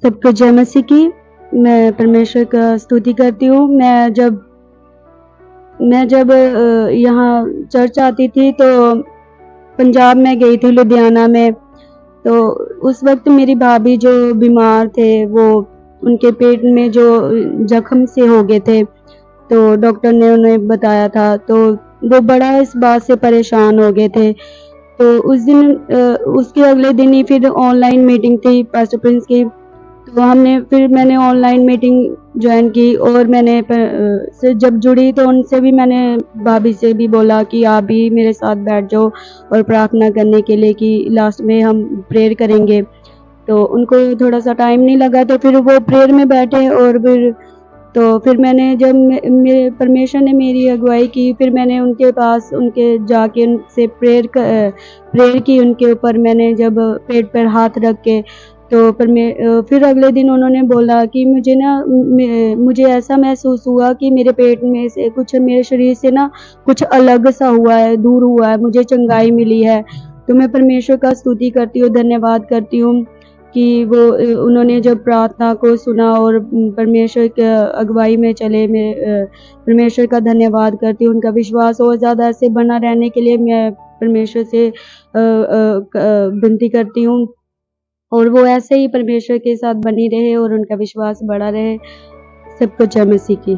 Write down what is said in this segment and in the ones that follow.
सबको जय मसीह की। मैं परमेश्वर का स्तुति करती हूँ। मैं जब यहाँ चर्च आती थी तो पंजाब में गई थी, लुधियाना में। तो उस वक्त मेरी भाभी जो बीमार थे, वो उनके पेट में जो जख्म से हो गए थे, तो डॉक्टर ने उन्हें बताया था, तो वो बड़ा इस बात से परेशान हो गए थे। तो उस दिन उसके अगले दिन ही फिर ऑनलाइन मीटिंग थी पास्टर प्रिंस की। तो मैंने ऑनलाइन मीटिंग ज्वाइन की और से जब जुड़ी तो उनसे भी मैंने भाभी से भी बोला कि आप भी मेरे साथ बैठ जाओ और प्रार्थना करने के लिए कि लास्ट में हम प्रेयर करेंगे। तो उनको थोड़ा सा टाइम नहीं लगा, तो फिर वो प्रेयर में बैठे और फिर मैंने जब मेरे परमेश्वर ने मेरी अगुवाई की, फिर मैंने उनके पास उनके जाके उनसे प्रेयर की उनके ऊपर। मैंने जब पेट पर हाथ रख के, तो फिर अगले दिन उन्होंने बोला कि मुझे ऐसा महसूस हुआ कि मेरे पेट में से कुछ, मेरे शरीर से ना कुछ अलग सा हुआ है, दूर हुआ है, मुझे चंगाई मिली है। तो मैं परमेश्वर का स्तुति करती हूँ, धन्यवाद करती हूँ कि उन्होंने जब प्रार्थना को सुना और परमेश्वर के अगुवाई में चले। मैं परमेश्वर का धन्यवाद करती हूँ। उनका विश्वास और ज़्यादा ऐसे बना रहने के लिए मैं परमेश्वर से विनती करती हूँ, और वो ऐसे ही परमेश्वर के साथ बनी रहे और उनका विश्वास बढ़ा रहे। सबको जय मसीह की।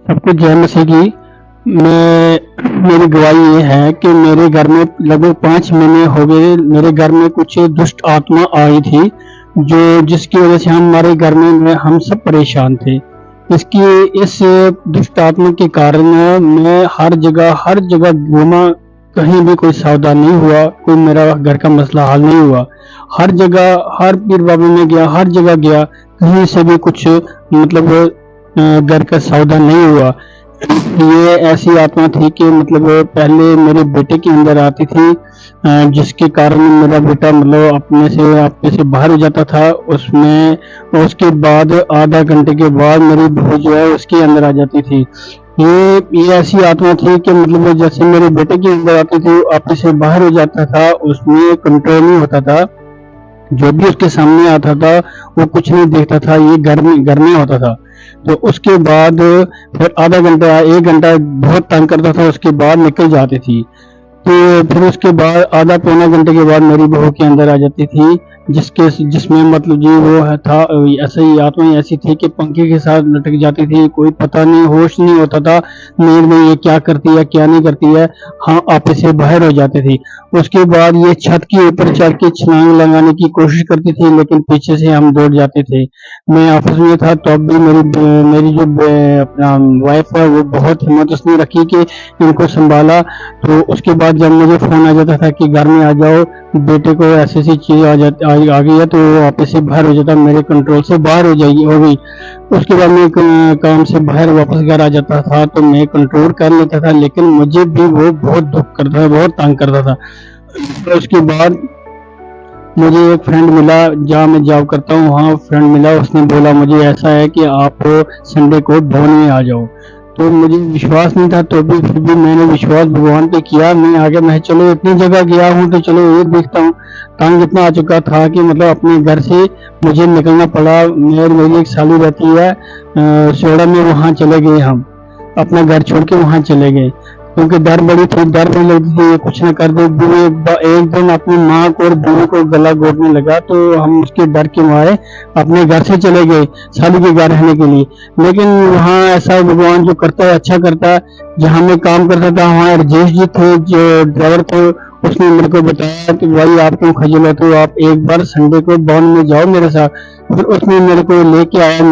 सबको जय मसीह की। मेरी गवाही ये है कि मेरे घर में लगभग 5 महीने हो गए, मेरे घर में कुछ दुष्ट आत्मा आई थी, जिसकी वजह से हमारे घर में हम सब परेशान थे। इस दुष्ट आत्मा के कारण मैं हर जगह घूमा, कहीं भी कोई सावधान नहीं हुआ, कोई मेरा घर का मसला हल नहीं हुआ। हर जगह, हर पीर बाबा में गया, हर जगह गया, कहीं से भी कुछ मतलब घर का सावधान नहीं हुआ। ये ऐसी आत्मा थी कि मतलब पहले मेरे बेटे के अंदर आती थी, जिसके कारण मेरा बेटा मतलब अपने से बाहर हो जाता था। उसके बाद आधा घंटे के बाद मेरी बहू जो है उसके अंदर आ जाती थी। ये ऐसी आत्मा थी कि मतलब जैसे मेरे बेटे के अंदर आती थी, अपने से बाहर हो जाता था, उसमें कंट्रोल नहीं होता था। जो भी उसके सामने आता था वो कुछ नहीं देखता था, ये घर में होता था। तो उसके बाद फिर आधा घंटा 1 घंटा बहुत तंग करता था, उसके बाद निकल जाती थी। तो फिर उसके बाद आधा पौना घंटे के बाद मेरी बहू के अंदर आ जाती थी, जिसमें मतलब जी वो था ऐसे ही आत्मा ऐसी थी कि पंखे के साथ लटक जाती थी, कोई पता नहीं, होश नहीं होता था नींद में ये क्या करती है क्या नहीं करती है। हाँ, आपे से बाहर हो जाती थी। उसके बाद ये छत के ऊपर चढ़ के छलांग लगाने की कोशिश करती थी, लेकिन पीछे से हम दौड़ जाते थे। मैं ऑफिस में था तो अब भी मेरी जो अपना वाइफ है वो बहुत हिम्मत उसने रखी कि इनको संभाला। तो उसके बाद जब मुझे फोन आ जाता था कि घर में आ जाओ, बेटे को ऐसी चीज आ गई है, तो वो वापस से बाहर हो जाता, मेरे कंट्रोल से बाहर हो गई। उसके बाद मैं काम से बाहर वापस घर आ जाता था तो मैं कंट्रोल कर लेता था, लेकिन मुझे भी वो बहुत दुख करता था, बहुत तंग करता था। तो उसके बाद मुझे एक फ्रेंड मिला, जहाँ मैं जॉब करता हूँ वहाँ फ्रेंड मिला, उसने बोला मुझे ऐसा है कि आप संडे को भवन में आ जाओ। तो मुझे विश्वास नहीं था, तो भी फिर भी मैंने विश्वास भगवान पे किया। मैं आगे, मैं चलो इतनी जगह गया हूँ तो चलो ये देखता हूँ। तंग इतना आ चुका था कि मतलब अपने घर से मुझे निकलना पड़ा। मेरी एक साली रहती है सोडा में, वहाँ चले गए हम, अपना घर छोड़ के वहाँ चले गए, क्योंकि डर बड़ी थी, डर भी लगती थी ये कुछ न कर दे। एक दिन अपनी माँ को और बूढ़ी को गला घोटने लगा, तो हम उसके डर के मारे अपने घर से चले गए साली के घर रहने के लिए। लेकिन वहाँ ऐसा भगवान जो करता है अच्छा करता है। जहाँ मैं काम करता था वहाँ राजेश जी थे जो ड्राइवर थे, उसने मेरे को बताया कि भाई आप क्यों खजल होते हो, आप एक बार संडे को भवन में जाओ मेरे साथ। फिर उसने मेरे को लेके आया,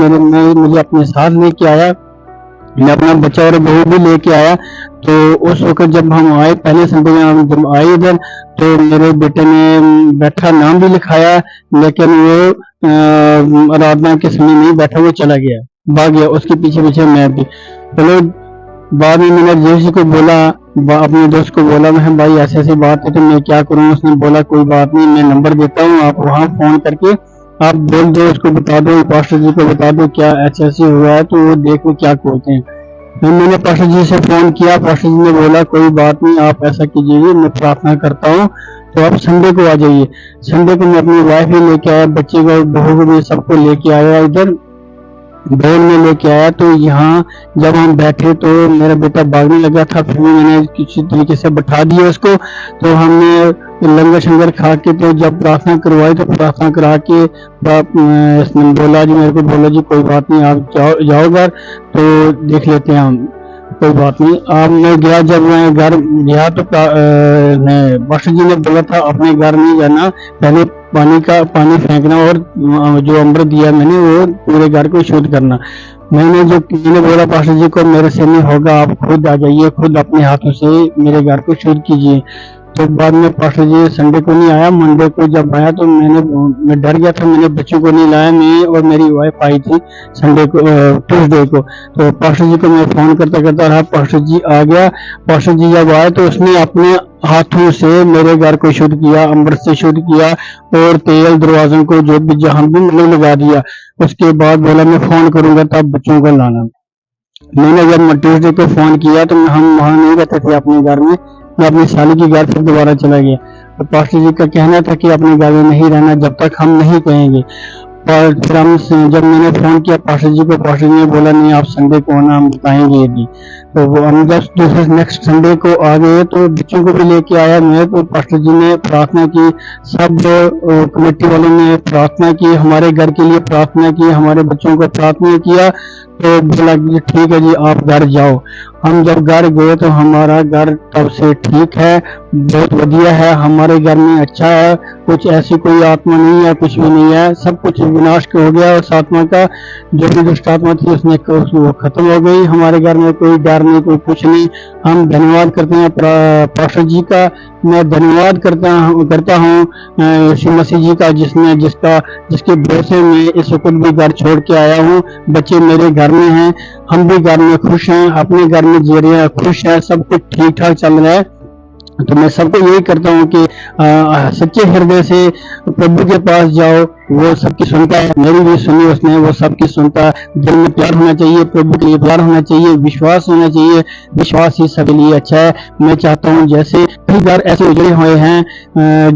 मुझे अपने साथ लेके आया, मैं अपना बच्चा और बहू भी लेके आया। तो उस वक्त जब हम आए, पहले संडे में जब आए इधर, तो मेरे बेटे ने बैठा, नाम भी लिखाया, लेकिन वो आराधना के समय नहीं बैठा, वो चला गया, भाग गया, उसके पीछे पीछे मैं भी। चलो बाद में मैंने जेस जी को बोला, अपने दोस्त को बोला, मैं भाई ऐसे ऐसी बात है तो मैं क्या करूँ। उसने बोला कोई बात नहीं, मैं नंबर देता हूँ, आप वहाँ फोन करके आप बोल दो, उसको बता दो, पास्टर जी को बता दो क्या ऐसे हुआ है, तो वो देखो क्या बोलते हैं। फिर मैंने पास्टर जी से फोन किया, पास्टर जी ने बोला कोई बात नहीं, आप ऐसा कीजिए, मैं प्रार्थना करता हूँ तो आप संडे को आ जाइए। संडे को मैं अपनी वाइफ भी लेके आया, बच्चे को, बहू को भी सबको लेके आया इधर, वैन में लेके आया। तो यहाँ जब हम बैठे तो मेरा बेटा भागने लगा था, फिर भी मैंने किसी तरीके से बैठा दिया उसको। तो हमने लंगर शंगर खा के, तो जब प्रार्थना करवाई तो प्रार्थना करा के इसने बोला जी, मेरे को बोला जी कोई बात नहीं, आप जाओ घर, तो देख लेते हैं हम, कोई बात नहीं। अब मैं गया, जब मैं घर गया तो मास्टर जी ने बोला था अपने घर नहीं जाना, पहले पानी फेंकना और जो अमृत दिया मैंने वो पूरे घर को शुद्ध करना। मैंने बोला पास्टर जी को मेरे से नहीं होगा, आप खुद आ जाइए, खुद अपने हाथों से मेरे घर को शुद्ध कीजिए। तो बाद में पास्टर जी संडे को नहीं आया, मंडे को जब आया तो मैं डर गया था, मैंने बच्चों को नहीं लाया, मैं और मेरी वाइफ आई थी संडे को, ट्यूसडे को। तो पास्टर जी को मैं फोन करता करता रहा, पास्टर जी आ गया। पास्टर जी जब आए तो उसने अपने हाथों से मेरे घर को शुद्ध किया, अमृत से शुद्ध किया, और तेल दरवाजों को जो भी जहां भी मतलब लगा दिया। उसके बाद बोला मैं फोन करूंगा तब बच्चों को लाना। मैंने जब ट्यूसडे को फोन किया तो हम वहां नहीं रहते थे अपने घर में, मैं अपनी साली के घर फिर दोबारा चला गया। तो पास्टर जी का कहना था कि अपने घर में नहीं रहना जब तक हम नहीं कहेंगे। और फिर जब मैंने फोन किया पास्टर जी को, पास्टर जी ने बोला नहीं आप संडे को आना, हम बताएंगे यदि। तो वो हम जब दूसरे नेक्स्ट संडे को आ गए तो बच्चों को भी लेके आया मैं। तो पास्टर जी ने प्रार्थना की, सब कमेटी वालों ने प्रार्थना की, हमारे घर के लिए प्रार्थना की, हमारे बच्चों को प्रार्थना किया। तो बोला कि ठीक है जी आप घर जाओ। हम जब घर गए तो हमारा घर तब से ठीक है, बहुत बढ़िया है, हमारे घर में अच्छा है, कुछ ऐसी कोई आत्मा नहीं है, कुछ भी नहीं है, सब कुछ विनाश हो गया। उस आत्मा का जो भी दुष्ट आत्मा थी उसने वो खत्म हो गई। हमारे घर में कोई डर नहीं, कोई कुछ नहीं। हम धन्यवाद करते हैं पास्टर जी का, मैं धन्यवाद करता हूँ यीशु मसीह जी का, जिसके भरोसे में इस वक्त भी घर छोड़ के आया हूँ। बच्चे मेरे घर में हैं, हम भी घर में खुश हैं, अपने घर में जी रहे हैं, खुश है, सब कुछ ठीक ठाक चल रहा है। तो मैं सबको यही करता हूँ कि सच्चे हृदय से प्रभु के पास जाओ, वो सबकी सुनता है, मेरी भी सुनी उसने, वो सबकी सुनता है। दिल में प्यार होना चाहिए, प्रभु के लिए प्यार होना चाहिए, विश्वास होना चाहिए, विश्वास ही सबके लिए अच्छा है। मैं चाहता हूँ जैसे कई घर ऐसे उजड़े हुए हैं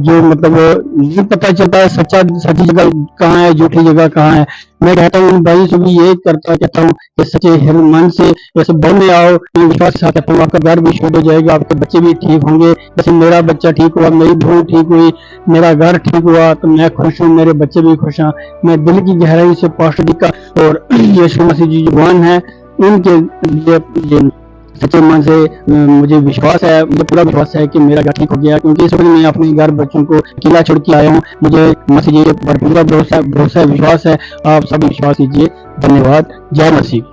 जो मतलब नहीं पता चलता है सच्ची जगह कहाँ है, झूठी जगह कहाँ है। मैं कहता हूँ भाई से भी यही कहता हूँ कि सच्चे मन से जैसे बोलने आओ, विश्वास के साथ कहता हूँ आपका घर भी शुद्ध हो जाएगा, आपके बच्चे भी ठीक होंगे। जैसे मेरा बच्चा ठीक हुआ, मेरी बहू ठीक हुई, मेरा घर ठीक हुआ, तो मैं खुश हूँ, मेरे बच्चे भी खुश हैं। मैं दिल की गहराई से पास्टर जी का और यीशु मसीह जी जुबान है उनके लिए सच्चे मन से मुझे विश्वास है, मुझे पूरा विश्वास है कि मेरा घर ठीक हो गया, क्योंकि इस वक्त मैं अपने घर बच्चों को अकेला छोड़ के आया हूँ। मुझे मसीह जी पर पूरा भरोसा विश्वास है। आप सब विश्वास कीजिए। धन्यवाद। जय मसीह।